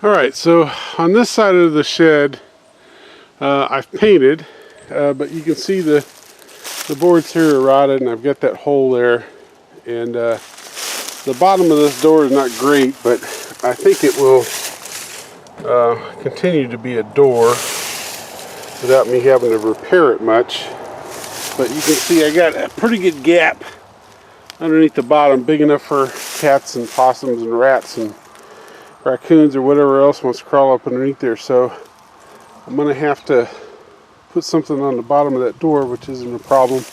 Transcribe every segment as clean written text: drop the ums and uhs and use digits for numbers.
Alright, so on this side of the shed, I've painted, but you can see the boards here are rotted, and I've got that hole there. And the bottom of this door is not great, but I think it will continue to be a door without me having to repair it much. But you can see I got a pretty good gap underneath the bottom, big enough for cats and possums and rats and raccoons or whatever else wants to crawl up underneath there. So I'm going to have to put something on the bottom of that door, which isn't a problem.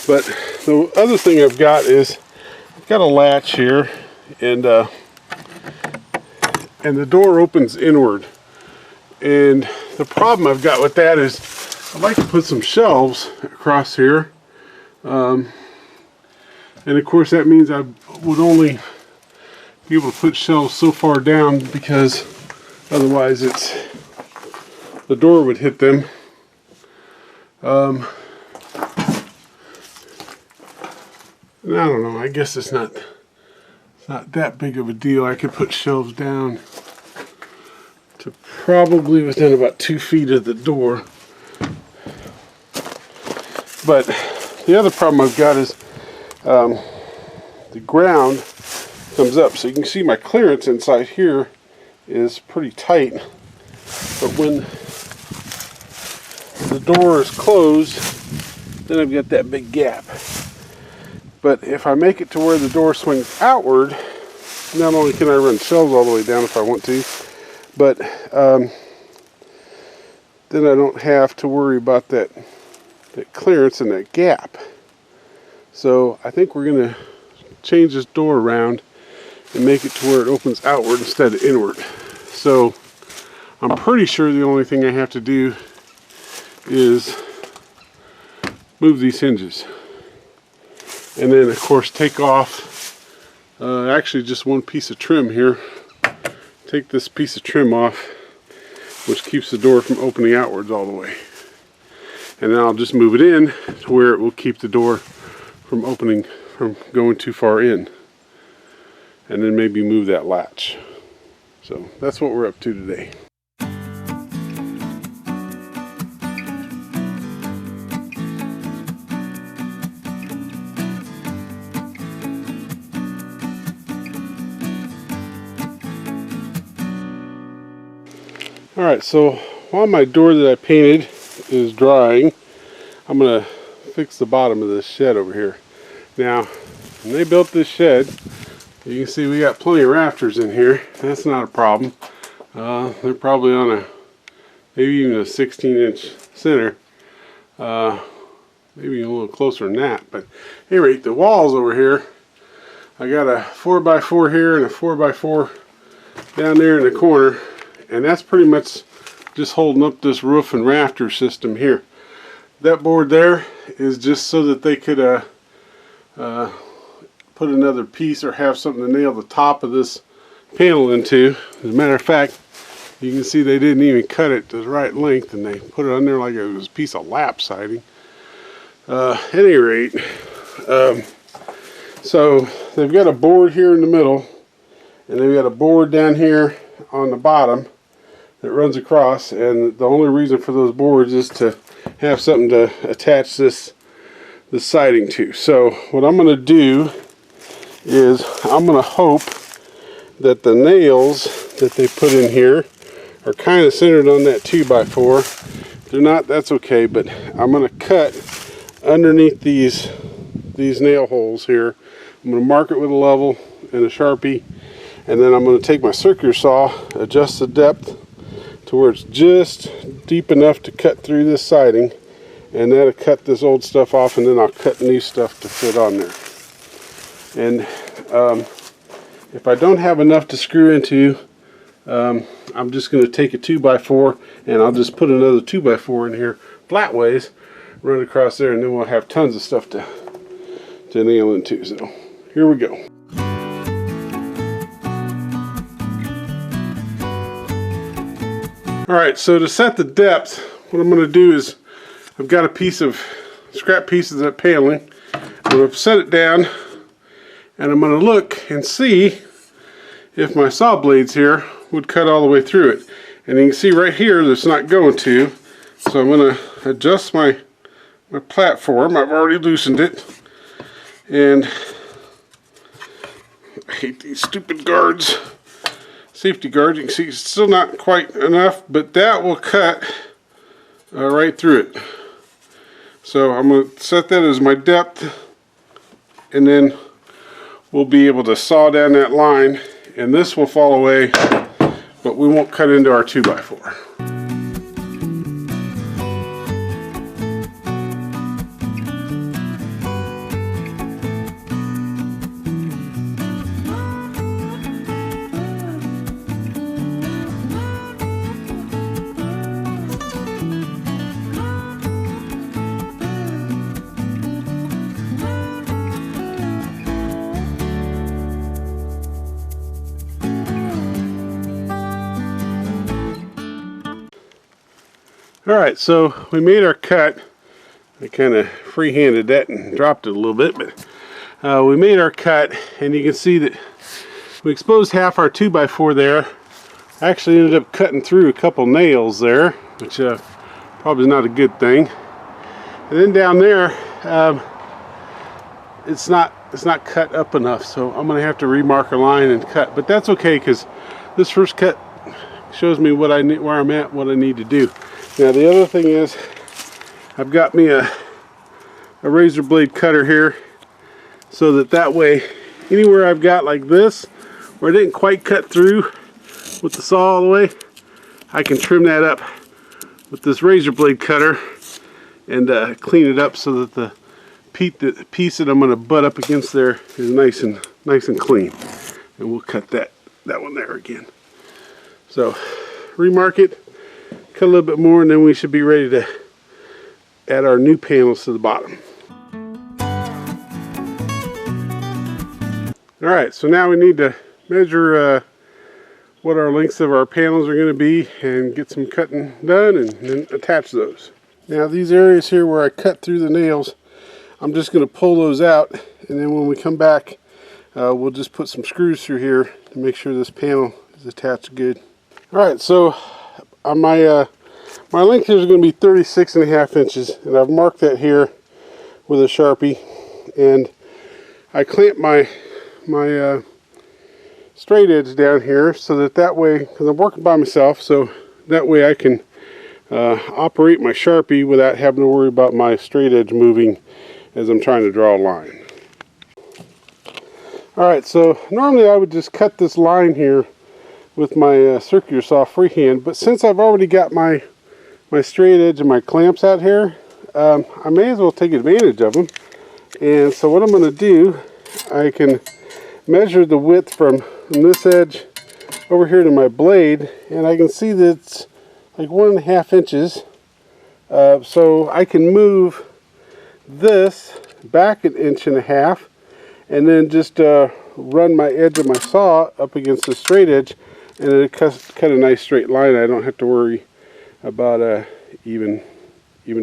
But the other thing I've got is I've got a latch here, and the door opens inward. And the problem I've got with that is I'd like to put some shelves across here. And of course that means I would only be able to put shelves so far down, because otherwise the door would hit them. And I don't know, I guess it's not that big of a deal. I could put shelves down to probably within about 2 feet of the door. But the other problem I've got is the ground comes up, so you can see my clearance inside here is pretty tight, but when the door is closed, then I've got that big gap. But if I make it to where the door swings outward, not only can I run shelves all the way down if I want to, but then I don't have to worry about that clearance and that gap. So I think we're going to change this door around and make it to where it opens outward instead of inward. So I'm pretty sure the only thing I have to do is move these hinges, and then of course take off actually just one piece of trim here. Take this piece of trim off, which keeps the door from opening outwards all the way, and then I'll just move it in to where it will keep the door from going too far in, and then maybe move that latch. So that's what we're up to today. Alright, so while my door that I painted is drying, I'm going to fix the bottom of this shed over here. Now, when they built this shed, you can see we got plenty of rafters in here. That's not a problem. They're probably on maybe even a 16-inch center. Maybe a little closer than that. But at any rate, the walls over here, I got a 4x4 here and a 4x4 down there in the corner. And that's pretty much just holding up this roof and rafter system here. That board there is just so that they could put another piece or have something to nail the top of this panel into. As a matter of fact, you can see they didn't even cut it to the right length, and they put it on there like it was a piece of lap siding. At any rate, so they've got a board here in the middle, and they've got a board down here on the bottom that runs across, and the only reason for those boards is to have something to attach this siding to. So what I'm going to do is I'm going to hope that the nails that they put in here are kind of centered on that 2x4. If they're not, that's okay, but I'm going to cut underneath these nail holes here. I'm going to mark it with a level and a Sharpie, and then I'm going to take my circular saw, adjust the depth to where it's just deep enough to cut through this siding, and that'll cut this old stuff off, and then I'll cut new stuff to fit on there. And if I don't have enough to screw into, I'm just going to take a 2x4 and I'll just put another 2x4 in here flat ways, run across there, and then we'll have tons of stuff to nail into. So here we go. Alright, so to set the depth, what I'm going to do is I've got a piece of scrap pieces of that paneling. I'm going to set it down, and I'm going to look and see if my saw blades here would cut all the way through it. And you can see right here that's not going to. So I'm going to adjust my platform. I've already loosened it. And I hate these stupid guards. Safety guards. You can see it's still not quite enough, but that will cut right through it. So I'm going to set that as my depth, and then we'll be able to saw down that line, and this will fall away, but we won't cut into our 2x4. Alright, so we made our cut. I kind of free-handed that and dropped it a little bit, but we made our cut, and you can see that we exposed half our 2x4 there. Actually ended up cutting through a couple nails there, which probably is not a good thing. And then down there, it's not cut up enough, so I'm going to have to remark a line and cut. But that's okay, because this first cut shows me what I need, where I'm at, what I need to do. Now the other thing is, I've got me a razor blade cutter here, so that way, anywhere I've got like this, where I didn't quite cut through with the saw all the way, I can trim that up with this razor blade cutter and clean it up so that the piece that I'm going to butt up against there is nice and clean. And we'll cut that one there again. So remark it, cut a little bit more, and then we should be ready to add our new panels to the bottom. Alright, so now we need to measure what our lengths of our panels are going to be and get some cutting done and then attach those. Now these areas here where I cut through the nails, I'm just going to pull those out, and then when we come back we'll just put some screws through here to make sure this panel is attached good. Alright, so on my length here is going to be 36.5 inches, and I've marked that here with a Sharpie, and I clamp my straight edge down here so that way, because I'm working by myself, so that way I can operate my Sharpie without having to worry about my straight edge moving as I'm trying to draw a line. Alright, so normally I would just cut this line here with my circular saw freehand, but since I've already got my straight edge and my clamps out here, I may as well take advantage of them. And so what I'm going to do, I can measure the width from this edge over here to my blade, and I can see that it's like 1.5 inches. So I can move this back 1.5 inches and then just run my edge of my saw up against the straight edge, and it cut a nice straight line. I don't have to worry about even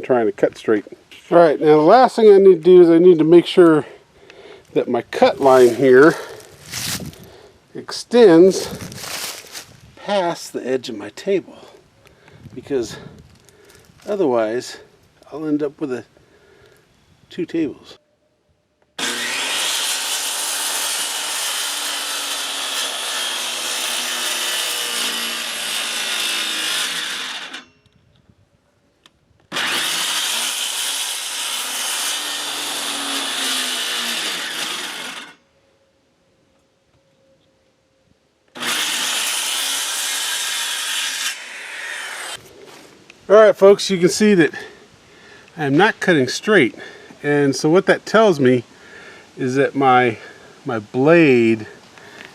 trying to cut straight. Alright, now the last thing I need to do is I need to make sure that my cut line here extends past the edge of my table, because otherwise I'll end up with two tables. Alright folks, you can see that I'm not cutting straight, and so what that tells me is that my blade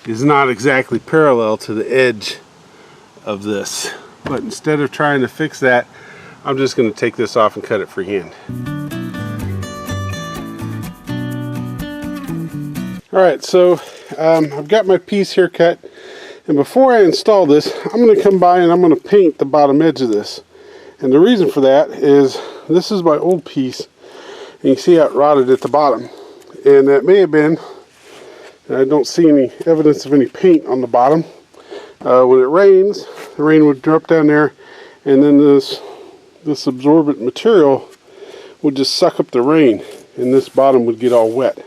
is not exactly parallel to the edge of this. But instead of trying to fix that, I'm just going to take this off and cut it freehand. Alright, so I've got my piece here cut, and before I install this, I'm going to come by and I'm going to paint the bottom edge of this. And the reason for that is this is my old piece, and you can see how it rotted at the bottom. And that may have been, I don't see any evidence of any paint on the bottom, When it rains, the rain would drop down there, and then this absorbent material would just suck up the rain, and this bottom would get all wet.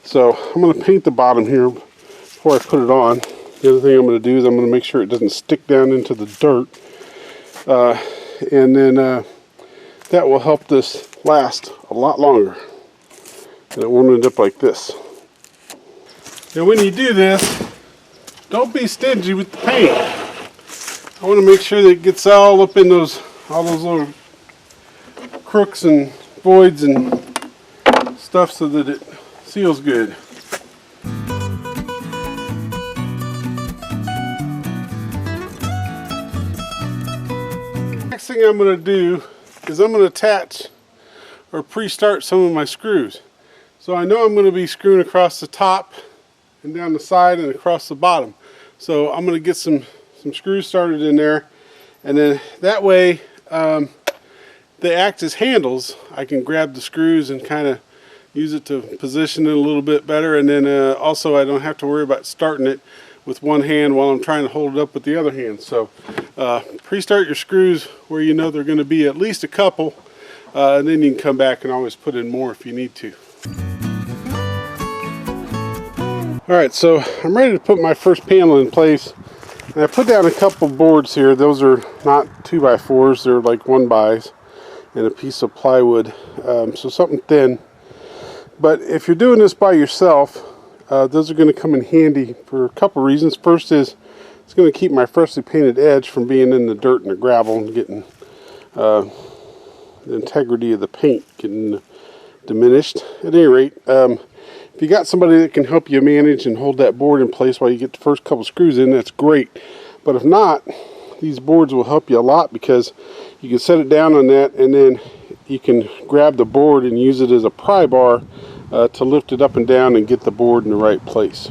So I'm going to paint the bottom here before I put it on. The other thing I'm going to do is I'm going to make sure it doesn't stick down into the dirt, and then that will help this last a lot longer, and it won't end up like this. Now when you do this, don't be stingy with the paint. I want to make sure that it gets all up in all those little crooks and voids and stuff so that it seals good. Next thing I'm going to do is I'm going to attach or pre-start some of my screws. So I know I'm going to be screwing across the top and down the side and across the bottom. So I'm going to get some screws started in there, and then that way they act as handles. I can grab the screws and kind of use it to position it a little bit better, and then also I don't have to worry about starting it with one hand while I'm trying to hold it up with the other hand. So pre-start your screws where you know they're going to be at least a couple, and then you can come back and always put in more if you need to. Alright, so I'm ready to put my first panel in place, and I put down a couple boards here. Those are not 2x4s, they're like 1x's, and a piece of plywood, so something thin. But if you're doing this by yourself, those are going to come in handy for a couple reasons. First is it's going to keep my freshly painted edge from being in the dirt and the gravel and getting the integrity of the paint getting diminished. At any rate, if you got somebody that can help you manage and hold that board in place while you get the first couple screws in, that's great. But if not, these boards will help you a lot, because you can set it down on that, and then you can grab the board and use it as a pry bar to lift it up and down and get the board in the right place.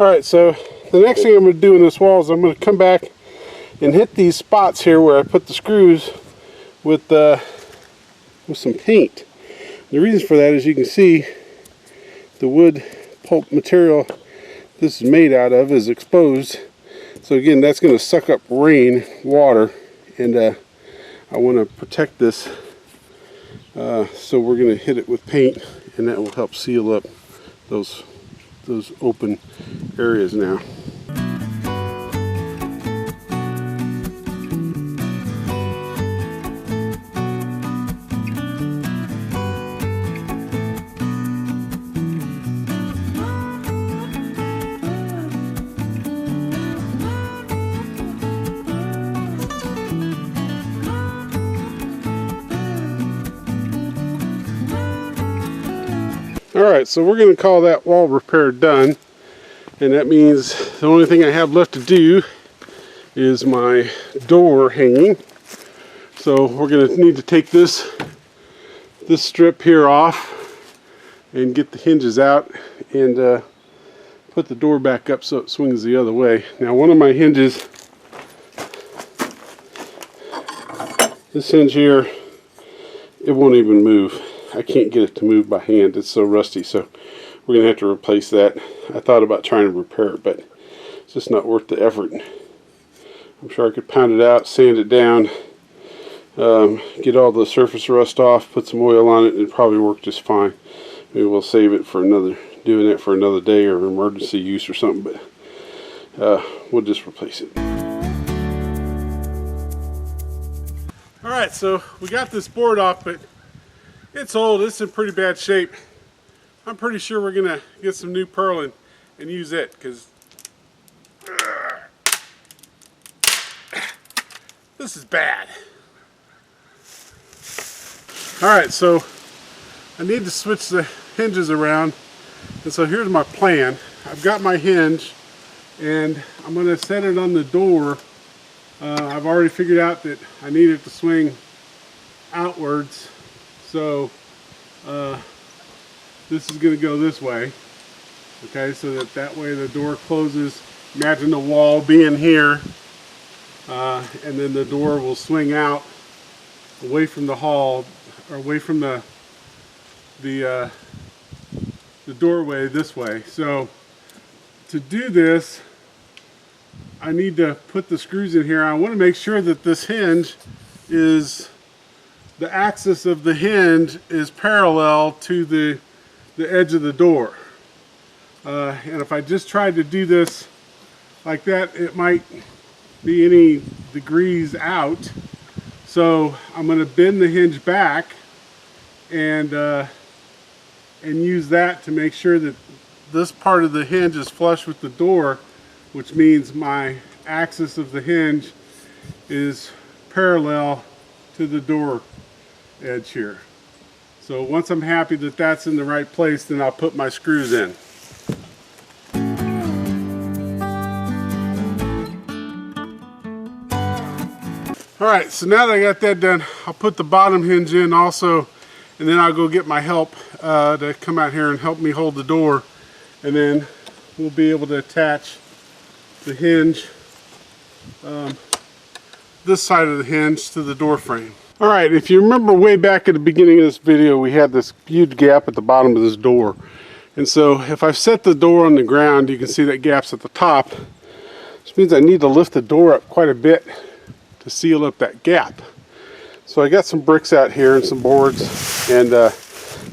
Alright, so the next thing I'm going to do in this wall is I'm going to come back and hit these spots here where I put the screws with some paint. The reason for that is you can see the wood pulp material this is made out of is exposed. So again, that's going to suck up rain, water, and I want to protect this. So we're going to hit it with paint, and that will help seal up those open areas now. Alright, so we're going to call that wall repair done, and that means the only thing I have left to do is my door hanging. So we're going to need to take this strip here off and get the hinges out and put the door back up so it swings the other way. Now one of my hinges, this hinge here, it won't even move. I can't get it to move by hand. It's so rusty, so we're going to have to replace that. I thought about trying to repair it, but it's just not worth the effort. I'm sure I could pound it out, sand it down, get all the surface rust off, put some oil on it, and it'd probably work just fine. Maybe we'll save it for doing it for another day or emergency use or something, but we'll just replace it. Alright, so we got this board off, but it's old. It's in pretty bad shape. I'm pretty sure we're going to get some new purlin and use it, because this is bad. Alright, so I need to switch the hinges around, and so here's my plan. I've got my hinge and I'm going to set it on the door. I've already figured out that I need it to swing outwards, so this is going to go this way, okay, so that way the door closes. Imagine the wall being here, and then the door will swing out away from the hall, or away from the doorway this way. So to do this, I need to put the screws in here. I want to make sure that this hinge is, the axis of the hinge is parallel to the edge of the door. And if I just tried to do this like that, it might be any degrees out. So I'm going to bend the hinge back and use that to make sure that this part of the hinge is flush with the door, which means my axis of the hinge is parallel to the door edge here. So once I'm happy that that's in the right place, then I'll put my screws in. Alright, so now that I got that done, I'll put the bottom hinge in also, and then I'll go get my help to come out here and help me hold the door, and then we'll be able to attach the hinge, this side of the hinge, to the door frame. Alright, if you remember way back at the beginning of this video, we had this huge gap at the bottom of this door. And so if I set the door on the ground, you can see that gap's at the top, which means I need to lift the door up quite a bit to seal up that gap. So I got some bricks out here and some boards, and I'm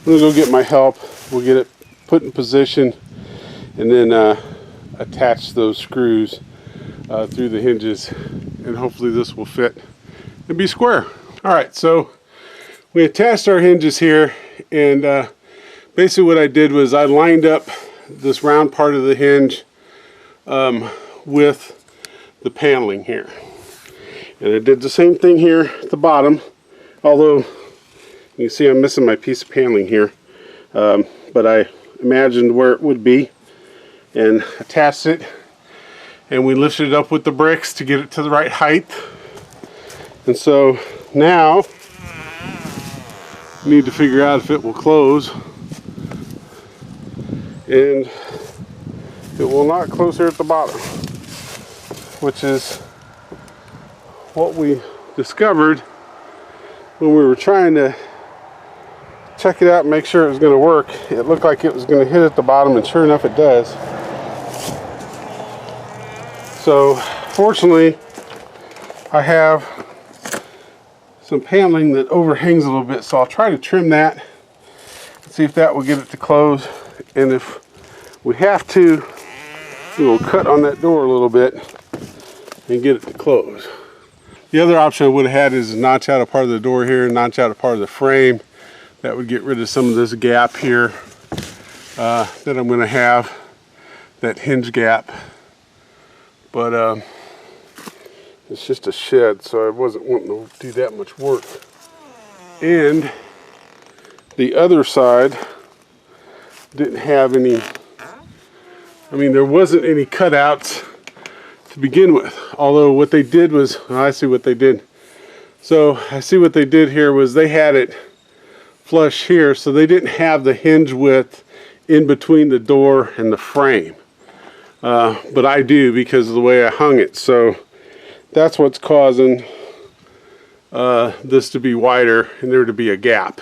going to go get my help. We'll get it put in position and then attach those screws through the hinges, and hopefully this will fit and be square. Alright, so we attached our hinges here, and basically what I did was I lined up this round part of the hinge with the paneling here. And I did the same thing here at the bottom, although you can see I'm missing my piece of paneling here, but I imagined where it would be and attached it, and we lifted it up with the bricks to get it to the right height. And so now we need to figure out if it will close, and it will not close here at the bottom, which is what we discovered when we were trying to check it out and make sure it was going to work. It looked like it was going to hit at the bottom, and sure enough it does. So fortunately I have some paneling that overhangs a little bit, so I'll try to trim that and see if that will get it to close. And if we have to, we'll cut on that door a little bit and get it to close. The other option I would have had is notch out a part of the door here, notch out a part of the frame. That would get rid of some of this gap here that I'm going to have, that hinge gap. But it's just a shed, so I wasn't wanting to do that much work. And the other side didn't have any, I mean, there wasn't any cutouts to begin with. Although what they did was, I see what they did. So I see what they did here was they had it flush here, so they didn't have the hinge width in between the door and the frame. But I do because of the way I hung it. So that's what's causing this to be wider and there to be a gap.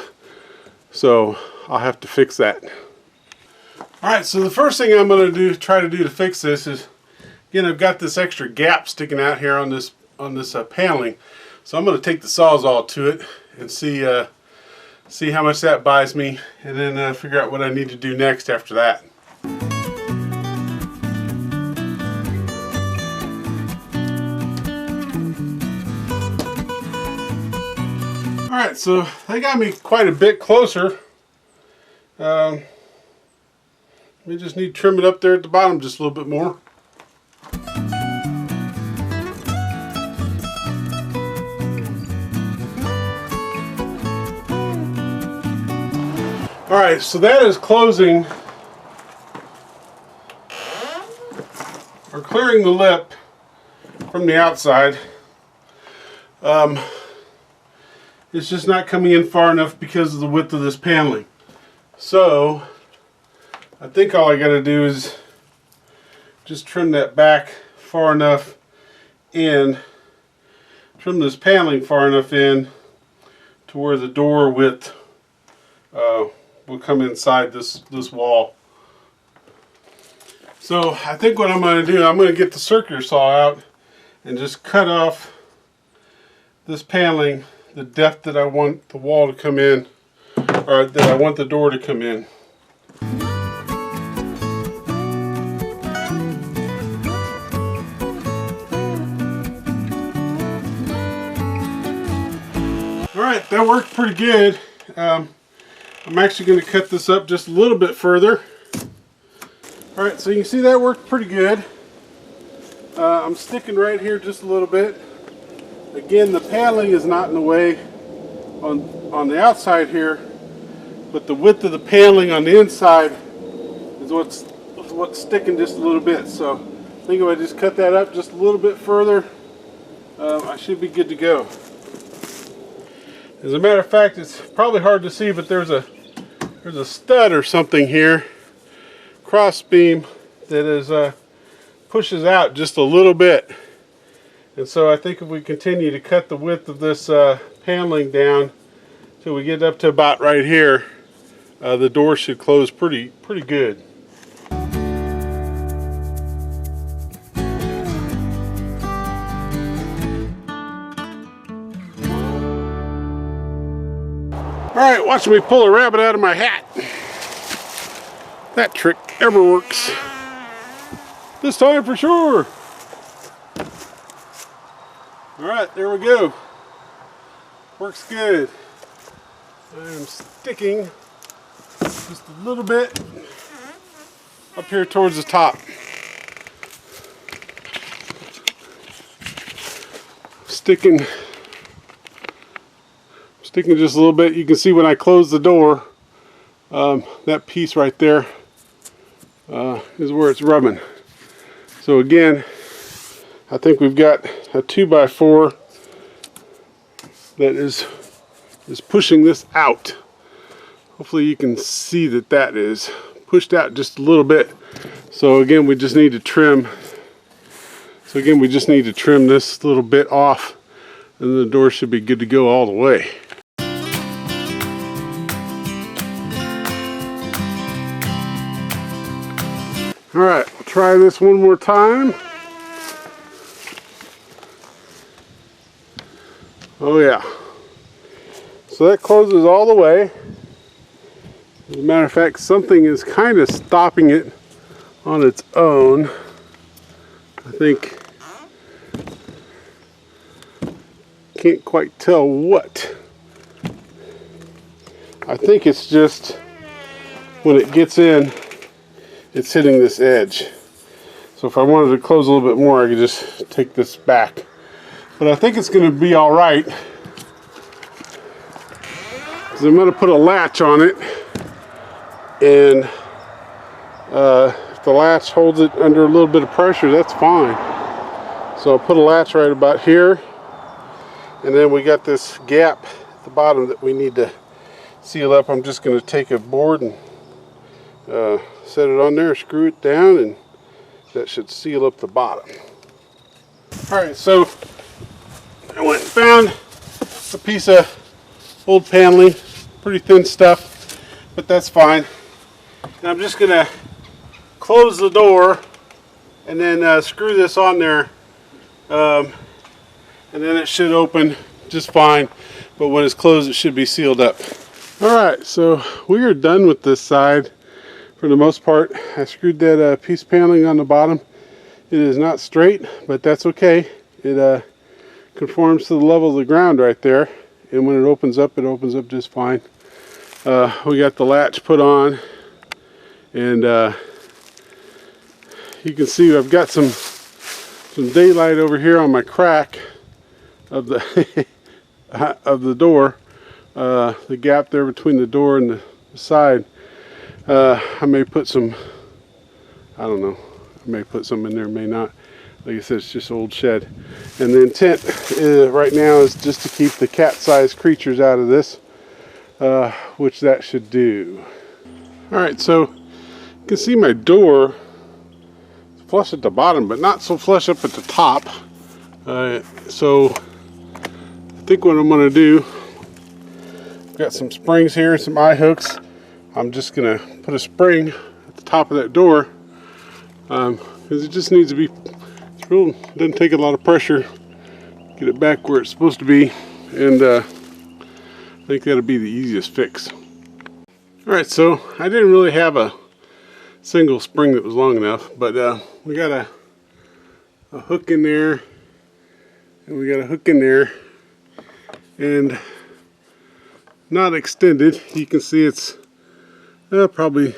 So I'll have to fix that. Alright, so the first thing I'm going to try to do to fix this is, again, I've got this extra gap sticking out here on this paneling. So I'm going to take the Sawzall to it and see how much that buys me, and then figure out what I need to do next after that. Alright, so they got me quite a bit closer. We just need to trim it up there at the bottom just a little bit more. Alright, so that is closing or clearing the lip from the outside. It's just not coming in far enough because of the width of this paneling. So I think all I got to do is just trim that back far enough in, trim this paneling far enough in to where the door width will come inside this wall. So I think what I'm going to do, I'm going to get the circular saw out and just cut off this paneling the depth that I want the wall to come in, or that I want the door to come in. Alright, that worked pretty good. I'm actually going to cut this up just a little bit further. Alright, so you can see that worked pretty good. I'm sticking right here just a little bit. Again, the paneling is not in the way on the outside here, but the width of the paneling on the inside is what's sticking just a little bit. So I think if I just cut that up just a little bit further, I should be good to go. As a matter of fact, it's probably hard to see, but there's a stud or something here, cross beam, that is pushes out just a little bit. And so I think if we continue to cut the width of this paneling down till we get up to about right here, the door should close pretty good. Alright, watch me pull a rabbit out of my hat. That trick ever works. This time for sure. Alright, there we go. Works good. I am sticking just a little bit up here towards the top. Sticking just a little bit. You can see when I close the door, that piece right there is where it's rubbing. So again, I think we've got a 2x4 that is pushing this out. Hopefully you can see that is pushed out just a little bit. So again, we just need to trim. So again, we just need to trim this little bit off, and the door should be good to go all the way. All right, we'll try this one more time. Oh yeah. So that closes all the way. As a matter of fact, something is kind of stopping it on its own. I think, can't quite tell what. I think it's just when it gets in, it's hitting this edge. So if I wanted to close a little bit more, I could just take this back. But I think it's going to be all right, because I'm going to put a latch on it, and if the latch holds it under a little bit of pressure, that's fine. So I'll put a latch right about here, and then we got this gap at the bottom that we need to seal up. I'm just going to take a board and set it on there, screw it down, and that should seal up the bottom. Alright, so I went and found a piece of old paneling, pretty thin stuff, but that's fine. And I'm just going to close the door and then screw this on there, and then it should open just fine, but when it's closed it should be sealed up. Alright, so we are done with this side for the most part. I screwed that piece of paneling on the bottom. It is not straight, but that's okay. It conforms to the level of the ground right there, and when it opens up just fine. We got the latch put on, and you can see I've got some daylight over here on my crack of the of the door, the gap there between the door and the the side. I may put some, I don't know, I may put some in there, may not. Like I said, it's just an old shed. And the intent right now is just to keep the cat-sized creatures out of this, which that should do. Alright, so you can see my door is flush at the bottom, but not so flush up at the top. So I think what I'm going to do, I've got some springs here, some eye hooks. I'm just going to put a spring at the top of that door, because it just needs to be, doesn't take a lot of pressure, get it back where it's supposed to be, and I think that'll be the easiest fix. Alright, so I didn't really have a single spring that was long enough, but we got a hook in there, and we got a hook in there, and not extended. You can see it's probably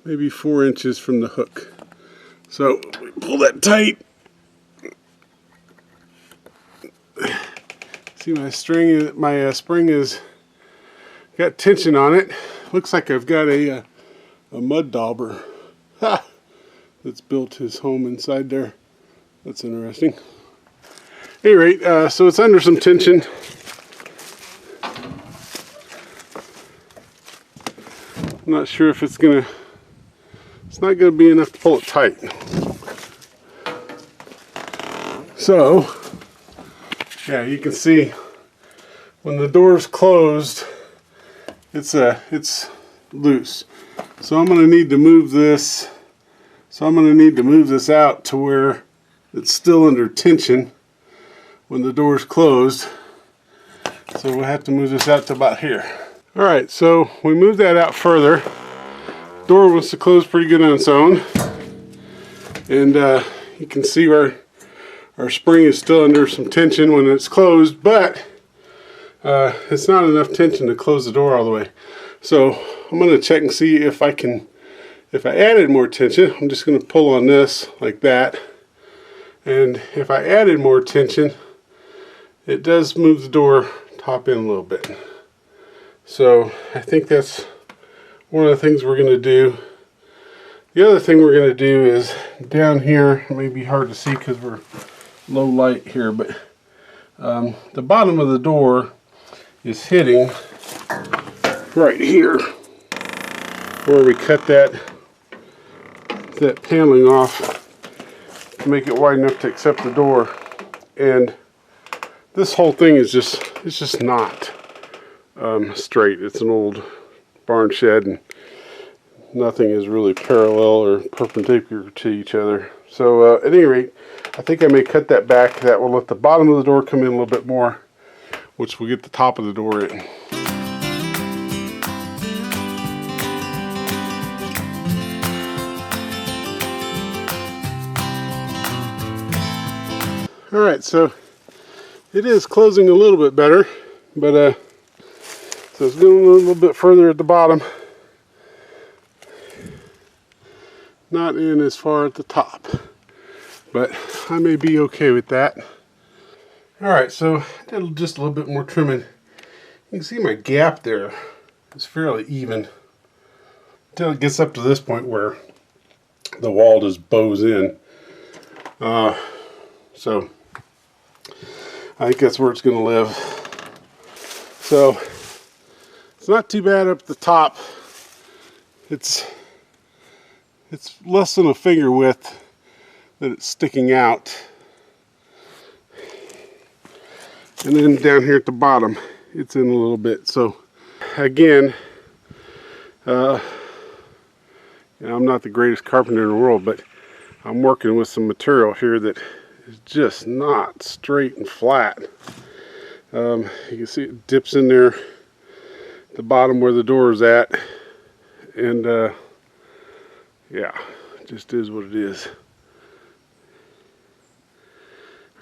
maybe 4 inches from the hook. So we pull that tight. See, my spring is got tension on it. Looks like I've got a mud dauber that's built his home inside there. That's interesting. At any rate, so it's under some tension. I'm not sure if it's not gonna be enough to pull it tight. So, yeah, you can see when the door's closed, it's loose. So I'm gonna need to move this. So I'm gonna need to move this out to where it's still under tension when the door's closed. So we'll have to move this out to about here. Alright, so we moved that out further. Door wants to close pretty good on its own. And you can see where our spring is still under some tension when it's closed, but it's not enough tension to close the door all the way. So I'm going to check and see if I added more tension. I'm just going to pull on this like that. And if I added more tension, it does move the door top in a little bit. So I think that's one of the things we're going to do. The other thing we're going to do is down here, it may be hard to see because we're low light here, but the bottom of the door is hitting right here where we cut that paneling off to make it wide enough to accept the door. And this whole thing is just not straight. It's an old barn shed, and nothing is really parallel or perpendicular to each other. So at any rate, I think I may cut that back. That will let the bottom of the door come in a little bit more, which will get the top of the door in. Alright, so it is closing a little bit better, but so it's going a little bit further at the bottom. Not in as far at the top, but I may be okay with that. Alright, so I did just a little bit more trimming. You can see my gap there is fairly even until it gets up to this point where the wall just bows in. So I think that's where it's going to live. So it's not too bad up the top. It's less than a finger width that it's sticking out. And then down here at the bottom, it's in a little bit. So again, I'm not the greatest carpenter in the world, but I'm working with some material here that is just not straight and flat. You can see it dips in there at the bottom where the door is at, and yeah, it just is what it is.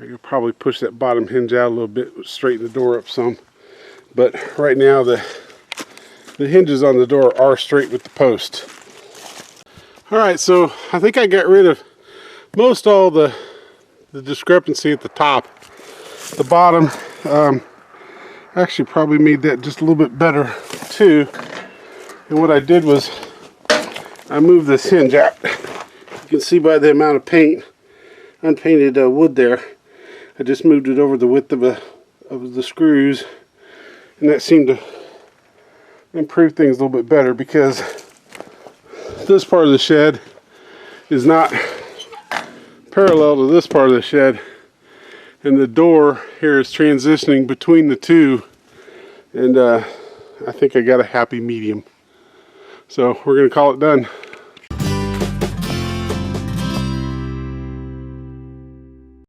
I could probably push that bottom hinge out a little bit, straighten the door up some, but right now the hinges on the door are straight with the post. Alright, so I think I got rid of most all the discrepancy at the top. The bottom, actually probably made that just a little bit better too. And what I did was I moved this hinge out. You can see by the amount of paint, unpainted wood there. I just moved it over the width of the screws, and that seemed to improve things a little bit better, because this part of the shed is not parallel to this part of the shed, and the door here is transitioning between the two, and I think I got a happy medium. So we're going to call it done.